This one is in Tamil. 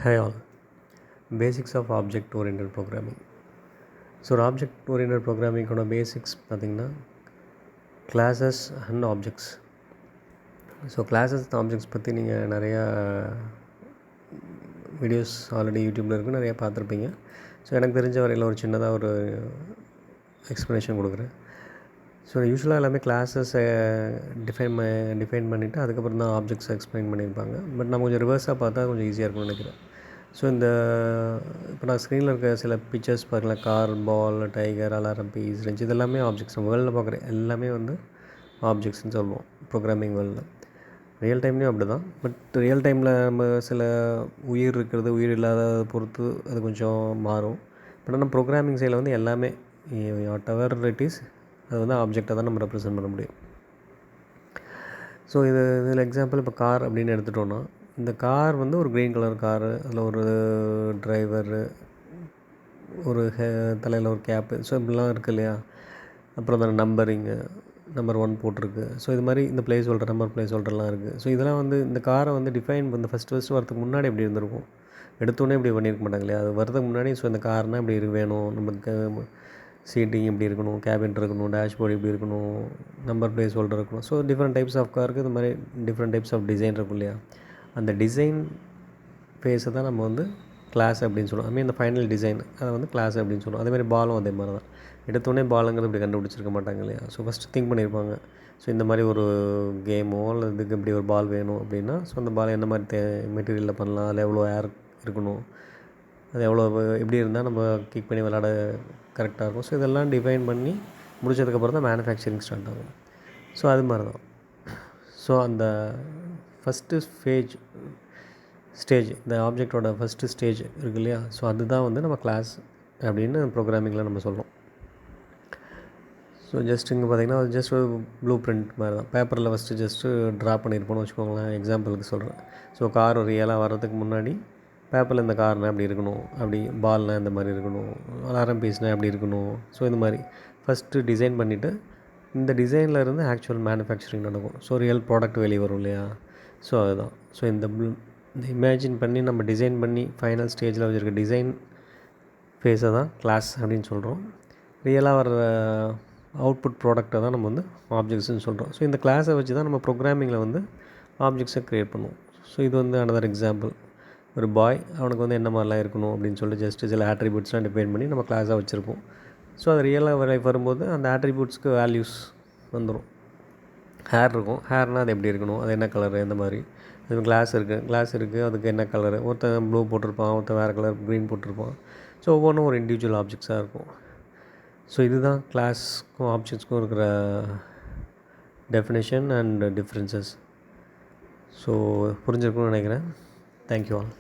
Hi all. Basics of object oriented programming. So ஒரு ஆப்ஜெக்ட் ஓரியன்ட் ப்ரோக்ராமிங்கோட பேசிக்ஸ் பார்த்திங்கன்னா classes and objects. So classes and objects பற்றி நீங்கள் நிறையா வீடியோஸ் ஆல்ரெடி யூடியூப்பில் இருக்குது, நிறையா பார்த்துருப்பீங்க. ஸோ எனக்கு தெரிஞ்ச வரையில் ஒரு சின்னதாக ஒரு எக்ஸ்ப்ளனேஷன் கொடுக்குறேன். ஸோ யூஸ்வலாக எல்லாமே கிளாஸஸை டிஃபைன் பண்ணிவிட்டு அதுக்கப்புறம் தான் ஆப்ஜெக்ட்ஸை எக்ஸ்பிளைன் பண்ணியிருப்பாங்க. பட் நம்ம கொஞ்சம் ரிவர்ஸாக பார்த்தா கொஞ்சம் ஈஸியாக இருக்கும்னு நினைக்கிறேன். ஸோ இப்போ நான் ஸ்க்ரீனில் இருக்க சில பிக்சர்ஸ் பாருங்களேன், கார், பால், டைகர், அலாரம், பீஸ், ரெஞ்ச், இது எல்லாமே ஆப்ஜெக்ட்ஸ். நம்ம வேர்ல்டில் பார்க்குற எல்லாமே ஆப்ஜெக்ட்ஸ்னு சொல்லுவோம் ப்ரோக்ராமிங் வேர்ல்டில். ரியல் டைம்லேயும் அப்படி தான். பட் ரியல் டைமில் நம்ம சில உயிர் இருக்கிறது, உயிர் இல்லாததை பொறுத்து அது கொஞ்சம் மாறும். பட் ஆனால் ப்ரோக்ராமிங் சைடில் எல்லாமே வாட் எவர் இட் இஸ், அது ஆப்ஜெக்டாக தான் நம்ம ரெப்ரசென்ட் பண்ண முடியும். ஸோ இதில் எக்ஸாம்பிள் இப்போ கார் அப்படின்னு எடுத்துகிட்டோன்னா, இந்த கார் ஒரு க்ரீன் கலர் காரு, அதில் ஒரு டிரைவரு, ஒரு தலையில் ஒரு கேப்பு, ஸோ இப்படிலாம் இருக்குது இல்லையா. அப்புறம் அந்த நம்பரிங்கு, நம்பர் 1 போட்டிருக்கு. ஸோ இது மாதிரி இந்த ப்ளேஸ் ஹோல்டர், நம்பர் ப்ளேஸ் ஹோல்டர்லாம் இருக்குது. ஸோ இதெல்லாம் இந்த காரை டிஃபைன் ஃபஸ்ட்டு வரதுக்கு முன்னாடி எப்படி இருந்திருக்கும், எடுத்தோடனே இப்படி பண்ணியிருக்க மாட்டாங்க இல்லையா. அது வரதுக்கு முன்னாடி ஸோ இந்த கார்னால் இப்படி வேணும், நமக்கு சீட்டிங் இப்படி இருக்கணும், கேபின் இருக்கணும், டேஷ்போர்டு இப்படி இருக்கணும், நம்பர் ப்ளேஸ் ஹோல்டர் இருக்கணும். ஸோ டிஃப்ரெண்ட் டைப்ஸ் ஆஃப் காருக்கு இது மாதிரி டிஃப்ரெண்ட் டைப்ஸ் ஆஃப் டிசைன் இருக்கும் இல்லையா. அந்த டிசைன் ஃபேஸை தான் நம்ம கிளாஸ் அப்படின்னு சொல்லுவோம். இந்த ஃபைனல் டிசைன் அதை கிளாஸ் அப்படின்னு சொல்லுவோம். அதேமாதிரி பாலும் அதே மாதிரி தான். எடுத்தோடனே பாலுங்கிறது இப்படி கண்டுபிடிச்சிருக்க மாட்டாங்க இல்லையா. ஸோ ஃபஸ்ட்டு திங்க் பண்ணியிருப்பாங்க. ஸோ இந்த மாதிரி ஒரு கேமோ இல்லை இதுக்கு இப்படி ஒரு பால் வேணும் அப்படின்னா, ஸோ அந்த பால் என்ன மாதிரி மெட்டீரியலில் பண்ணலாம், அதில் எவ்வளோ ஏர் இருக்கணும், அது எவ்வளோ எப்படி இருந்தால் நம்ம கிக் பண்ணி விளாட கரெக்டாக இருக்கும். ஸோ இதெல்லாம் டிஃபைன் பண்ணி முடிச்சதுக்கப்புறம் தான் மேனுஃபேக்சரிங் ஸ்டார்ட் ஆகும். ஸோ அது மாதிரி தான். ஸோ அந்த ஃபஸ்ட்டு ஸ்டேஜ் இந்த ஆப்ஜெக்டோட ஃபஸ்ட்டு ஸ்டேஜ் இருக்கு இல்லையா. ஸோ அதுதான் நம்ம கிளாஸ் அப்படின்னு ப்ரோக்ராமிங்கில் நம்ம சொல்கிறோம். ஸோ ஜஸ்ட் இங்கே பார்த்திங்கன்னா அது ஜஸ்ட் ஒரு ப்ளூ பிரிண்ட் மாதிரி தான். பேப்பரில் ஃபஸ்ட்டு ஜஸ்ட்டு ட்ரா பண்ணியிருப்போம்னு வச்சுக்கோங்களேன், எக்ஸாம்பிளுக்கு சொல்கிறேன். ஸோ கார் ஒரு ரியலாக வர்றதுக்கு முன்னாடி பேப்பரில் இந்த கார்னால் எப்படி இருக்கணும், அப்படி பால்னால் இந்த மாதிரி இருக்கணும், அலாரம் பீஸ்னால் எப்படி இருக்கணும். ஸோ இந்த மாதிரி ஃபஸ்ட்டு டிசைன் பண்ணிவிட்டு இந்த டிசைனில் இருந்து ஆக்சுவல் மேனுஃபேக்சரிங் நடக்கும். ஸோ ரியல் ப்ராடக்ட் வெளியே வரும் இல்லையா. ஸோ அதுதான். ஸோ இந்த இமேஜின் பண்ணி நம்ம டிசைன் பண்ணி ஃபைனல் ஸ்டேஜில் வச்சுருக்க டிசைன் ஃபேஸை தான் கிளாஸ் அப்படின்னு சொல்கிறோம். ரியலாக வர்ற அவுட்புட் ப்ராடக்டை தான் நம்ம ஆப்ஜெக்ட்ஸ்னு சொல்கிறோம். ஸோ இந்த கிளாஸை வச்சு தான் நம்ம ப்ரோக்ராமிங்கில் ஆப்ஜெக்ட்ஸை க்ரியேட் பண்ணுவோம். ஸோ இது அனதர் எக்ஸாம்பிள். ஒரு பாய், அவனுக்கு என்ன மாதிரிலாம் இருக்கணும் அப்படின்னு சொல்லிட்டு ஜஸ்ட்டு சில ஆட்ரிபியூட்ஸ்லாம் டிஃபைன் பண்ணி நம்ம கிளாஸாக வச்சுருப்போம். ஸோ அது ரியலாக வரும்போது அந்த ஆட்ரிபியூட்ஸ்க்கு வேல்யூஸ் வந்துடும். ஹேர் இருக்கும், ஹேர்னால் அது எப்படி இருக்கணும், அது என்ன கலரு, எந்த மாதிரி. அது கிளாஸ் இருக்குது, அதுக்கு என்ன கலரு, ஒருத்தன் ப்ளூ போட்டிருப்பான், ஒருத்தன் வேறு கலர் க்ரீன் போட்டிருப்பான். ஸோ ஒவ்வொன்றும் ஒரு இண்டிவிஜுவல் ஆப்ஜெக்ட்ஸாக இருக்கும். ஸோ இதுதான் கிளாஸ்க்கும் ஆப்ஜெக்ட்ஸ்க்கும் இருக்கிற டெஃபினேஷன் அண்ட் டிஃப்ரென்சஸ். ஸோ புரிஞ்சிருக்கும்னு நினைக்கிறேன். Thank you all.